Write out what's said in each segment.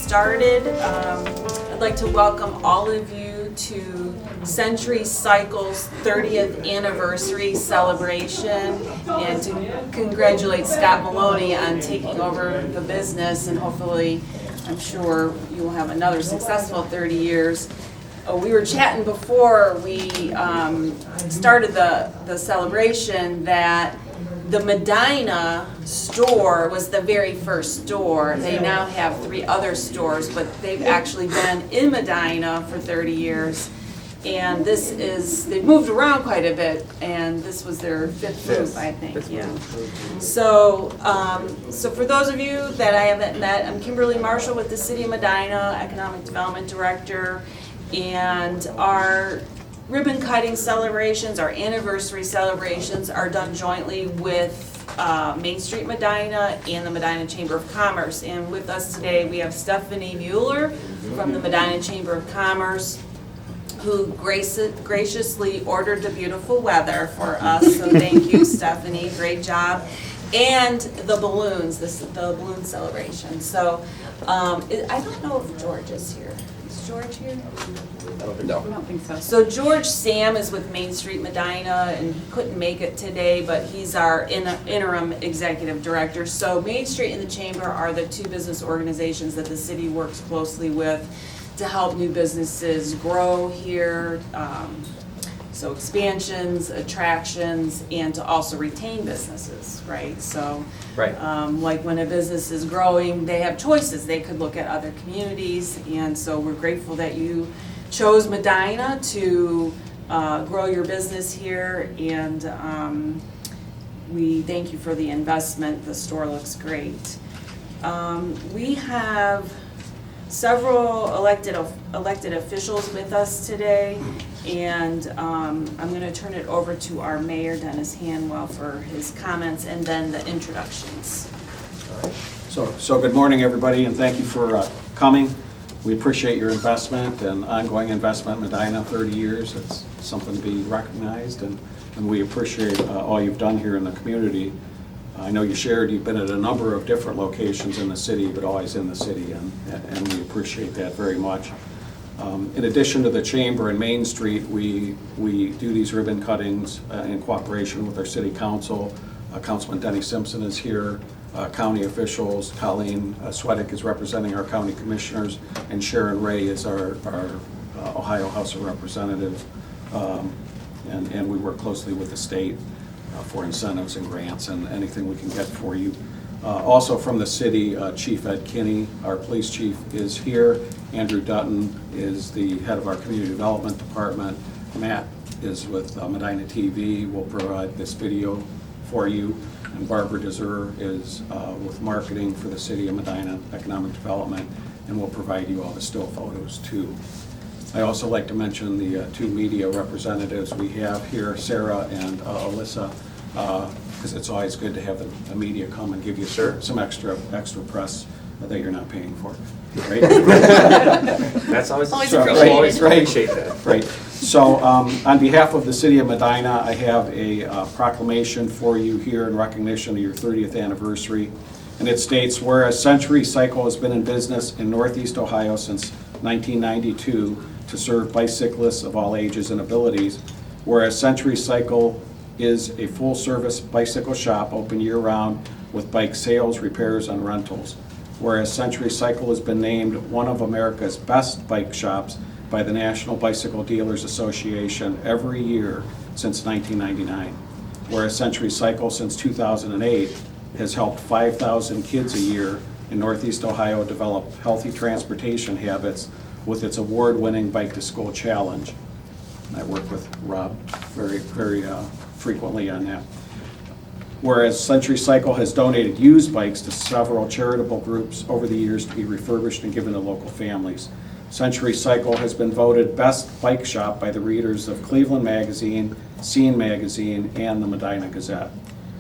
started, I'd like to welcome all of you to Century Cycle's 30th anniversary celebration and to congratulate Scott Maloney on taking over the business, and hopefully, I'm sure you will have another successful 30 years. We were chatting before we started the celebration that the Medina store was the very first store. They now have 3 other stores, but they've actually been in Medina for 30 years. And they've moved around quite a bit, and this was their 5th move, I think, yeah. So for those of you that I haven't met, I'm Kimberly Marshall with the City of Medina, Economic Development Director, and our ribbon cutting celebrations, our anniversary celebrations are done jointly with Main Street Medina and the Medina Chamber of Commerce. And with us today, we have Stephanie Mueller from the Medina Chamber of Commerce, who graciously ordered the beautiful weather for us. So thank you, Stephanie, great job. And the balloons, the balloon celebration. So I don't know if George is here. George here? I don't think so. So George Sam is with Main Street Medina and couldn't make it today, but he's our interim executive director. So Main Street and the Chamber are the 2 business organizations that the city works closely with to help new businesses grow here. So expansions, attractions, and to also retain businesses, right? So, right. Like when a business is growing, they have choices. They could look at other communities, and so we're grateful that you chose Medina to grow your business here, and we thank you for the investment. The store looks great. We have several elected officials with us today, and I'm going to turn it over to our mayor, Dennis Hanwell, for his comments and then the introductions. All right. So good morning, everybody, and thank you for coming. We appreciate your investment and ongoing investment in Medina, 30 years. It's something to be recognized, and we appreciate all you've done here in the community. I know you've been at a number of different locations in the city, but always in the city, and we appreciate that very much. In addition to the Chamber and Main Street, we do these ribbon cuttings in cooperation with our City Council. Councilman Denny Simpson is here, county officials, Colleen Swedick is representing our county commissioners, and Sharon Ray is our Ohio House of Representatives, and we work closely with the state for incentives and grants and anything we can get for you. Also from the city, Chief Ed Kinney, our police chief, is here. Andrew Dutton is the head of our community development department. Matt is with Medina TV, will provide this video for you. And Barbara Deser is with marketing for the city of Medina Economic Development, and will provide you all the still photos too. I also like to mention the 2 media representatives we have here, Sarah and Alyssa, because it's always good to have the media come and give you some extra press that you're not paying for. Right? That's always appreciated. Always appreciate that. Right. So on behalf of the City of Medina, I have a proclamation for you here in recognition of your 30th anniversary. And it states, whereas Century Cycle has been in business in Northeast Ohio since 1992 to serve bicyclists of all ages and abilities, whereas Century Cycle is a full-service bicycle shop open year-round with bike sales, repairs, and rentals. Whereas Century Cycle has been named one of America's best bike shops by the National Bicycle Dealers Association every year since 1999. Whereas Century Cycle since 2008 has helped 5,000 kids a year in Northeast Ohio develop healthy transportation habits with its award-winning Bike to School Challenge. I work with Rob very frequently on that. Whereas Century Cycle has donated used bikes to several charitable groups over the years to be refurbished and given to local families. Century Cycle has been voted best bike shop by the readers of Cleveland Magazine, Scene Magazine, and the Medina Gazette.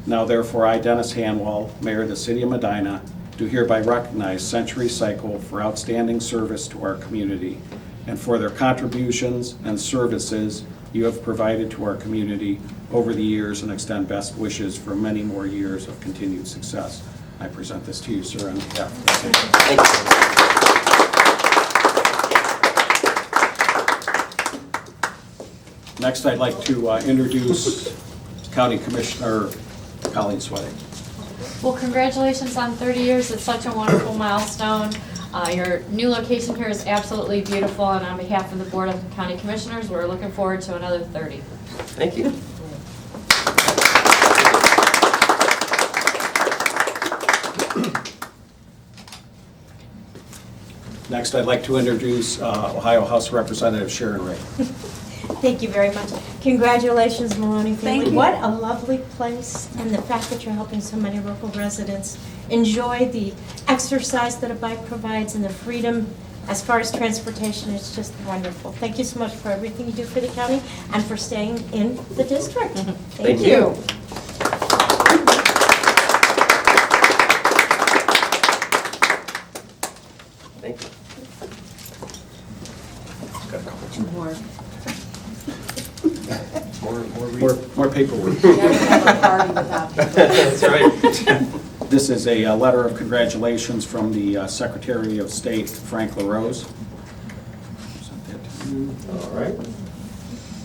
Now therefore I, Dennis Hanwell, Mayor of the City of Medina, do hereby recognize Century Cycle for outstanding service to our community and for their contributions and services you have provided to our community over the years, and extend best wishes for many more years of continued success. I present this to you, sir, on behalf of the city. Thank you. Next, I'd like to introduce County Commissioner Colleen Sweating. Well, congratulations on 30 years. It's such a wonderful milestone. Your new location here is absolutely beautiful, and on behalf of the Board of County Commissioners, we're looking forward to another 30. Thank you. Next, I'd like to introduce Ohio House Representative Sharon Ray. Thank you very much. Congratulations, Maloney family. Thank you. What a lovely place, and the fact that you're helping so many local residents enjoy the exercise that a bike provides and the freedom as far as transportation. It's just wonderful. Thank you so much for everything you do for the county and for staying in the district. Thank you. Thank you. Got a couple More. more paperwork. That's right. This is a letter of congratulations from the Secretary of State, Frank Larose. Sent that to you. All right.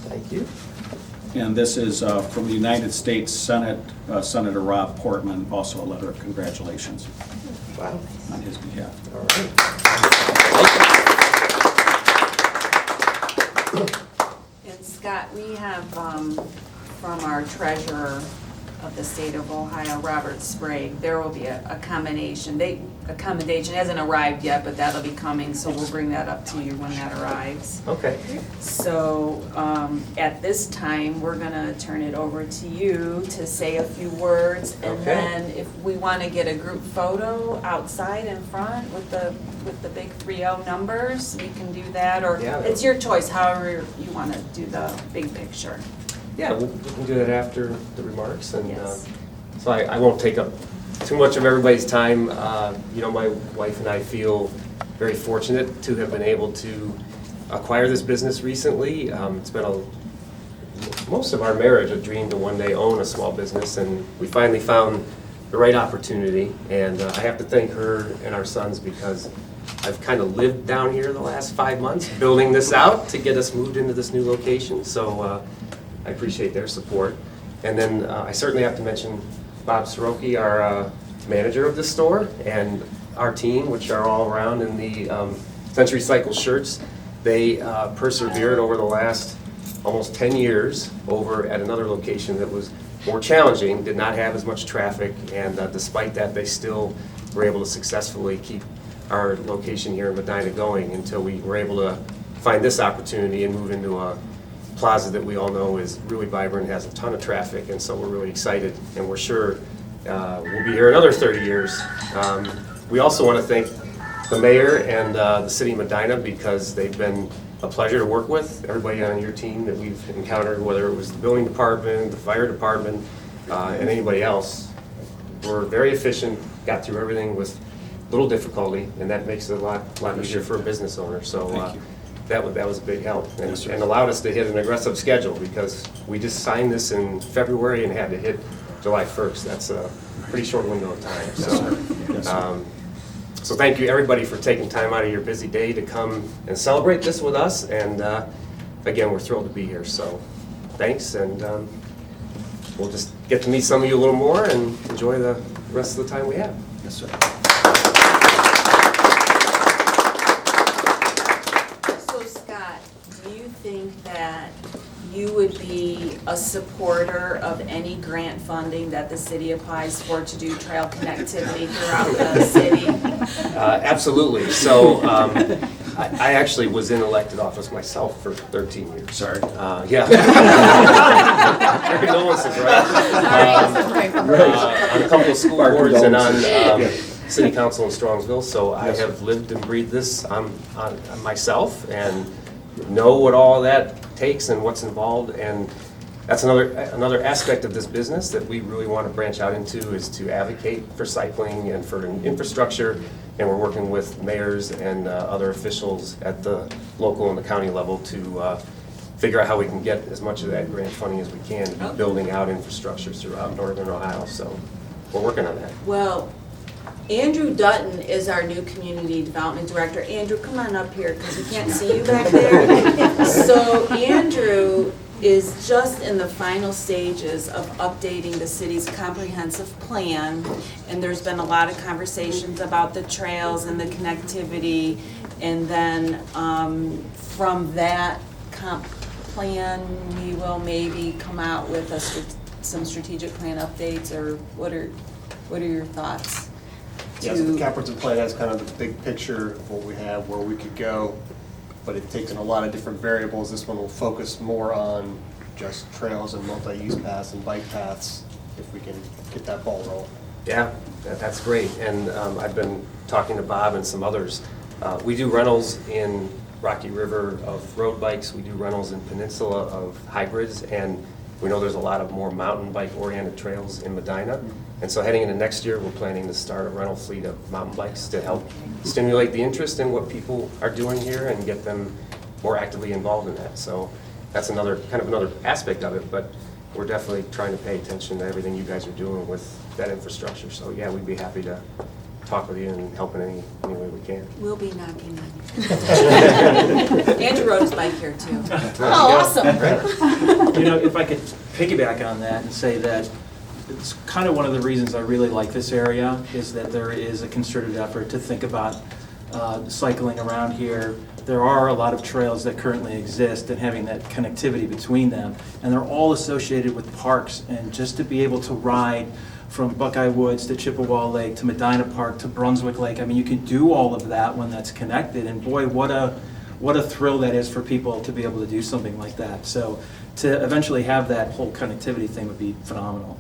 Thank you. And this is from the United States Senate, Senator Rob Portman, also a letter of congratulations Wow. on his behalf. All right. And Scott, we have from our treasurer of the state of Ohio, Robert Sprague, there will be a commendation. Accommodation hasn't arrived yet, but that'll be coming, so we'll bring that up to you when that arrives. Okay. So at this time, we're gonna turn it over to you to say a few words. And Okay. then if we wanna get a group photo outside in front with the big 3-0 numbers, we can do that. Or Yeah. it's your choice, however you wanna do the big picture. Yeah, we can do that after the remarks. And Yes. so I won't take up too much of everybody's time. You know, my wife and I feel very fortunate to have been able to acquire this business recently. It's been most of our marriage a dream to one day own a small business, and we finally found the right opportunity. And I have to thank her and our sons because I've kind of lived down here the last 5 months building this out to get us moved into this new location. So I appreciate their support. And then I certainly have to mention Bob Soroki, our manager of the store, and our team, which are all around in the Century Cycle shirts. They persevered over the last almost 10 years over at another location that was more challenging, did not have as much traffic, and despite that, they still were able to successfully keep our location here in Medina going until we were able to find this opportunity and move into a plaza that we all know is really vibrant, has a ton of traffic, and so we're really excited, and we're sure we'll be here another 30 years. We also want to thank the mayor and the city of Medina because they've been a pleasure to work with. Everybody on your team that we've encountered, whether it was the building department, the fire department, and anybody else, were very efficient, got through everything with little difficulty, and that makes it a lot easier for a business owner. So Thank you. that was a big help, and, Yes, sir. and allowed us to hit an aggressive schedule because we just signed this in February and had to hit July 1st. That's a pretty short window of time. Yes, sir. Yes, sir. So thank you everybody for taking time out of your busy day to come and celebrate this with us, and again, we're thrilled to be here. So thanks, and we'll just get to meet some of you a little more and enjoy the rest of the time we have. Yes, sir. So Scott, do you think that you would be a supporter of any grant funding that the city applies for to do trail connectivity throughout the city? Absolutely. So I actually was in elected office myself for 13 years. Sorry. Yeah. Condolences, right? On a couple of school Our boards and on condolences. city council in Strongsville. So I Yes, sir. have lived and breathed this on myself and know what all that takes and what's involved. And that's another aspect of this business that we really want to branch out into, is to advocate for cycling and for infrastructure. And we're working with mayors and other officials at the local and the county level to figure out how we can get as much of that grant funding as we can to be building out infrastructure throughout northern Ohio. So we're working on that. Well, Andrew Dutton is our new community development director. Andrew, come on up here because we can't see you back there. So Andrew is just in the final stages of updating the city's comprehensive plan. And there's been a lot of conversations about the trails and the connectivity. And then from that comp plan, we will maybe come out with some strategic plan updates, or what are your thoughts? Yes, the comprehensive plan has kind of the big picture of what we have, where we could go, but it takes in a lot of different variables. This one will focus more on just trails and multi-use paths and bike paths, if we can get that ball rolling. Yeah, that's great. And I've been talking to Bob and some others. We do rentals in Rocky River of road bikes. We do rentals in Peninsula of hybrids. And we know there's a lot of more mountain bike-oriented trails in Medina. And so heading into next year, we're planning to start a rental fleet of mountain bikes to help stimulate the interest in what people are doing here and get them more actively involved in that. So that's another aspect of it, but we're definitely trying to pay attention to everything you guys are doing with that infrastructure. So yeah, we'd be happy to talk with you and help in any way we can. We'll be knocking on you. Andrew rode his bike here too. Oh, awesome. You know, if I could piggyback on that and say that it's kind of one of the reasons I really like this area is that there is a concerted effort to think about cycling around here. There are a lot of trails that currently exist and having that connectivity between them, and they're all associated with parks, and just to be able to ride from Buckeye Woods to Chippewa Lake to Medina Park to Brunswick Lake, I mean, you can do all of that when that's connected, and boy, what a thrill that is for people to be able to do something like that. So to eventually have that whole connectivity thing would be phenomenal.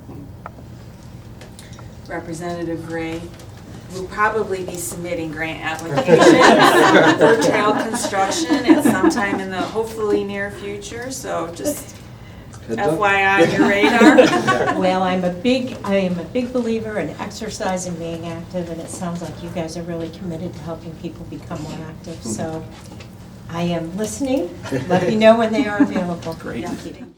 Representative Gray will probably be submitting grant applications for trail construction at some time in the hopefully near future, so just FYI on your radar. Well, I am a big believer in exercise and being active, and it sounds like you guys are really committed to helping people become more active. So I am listening. Let me know when they are available. Great. Thank you.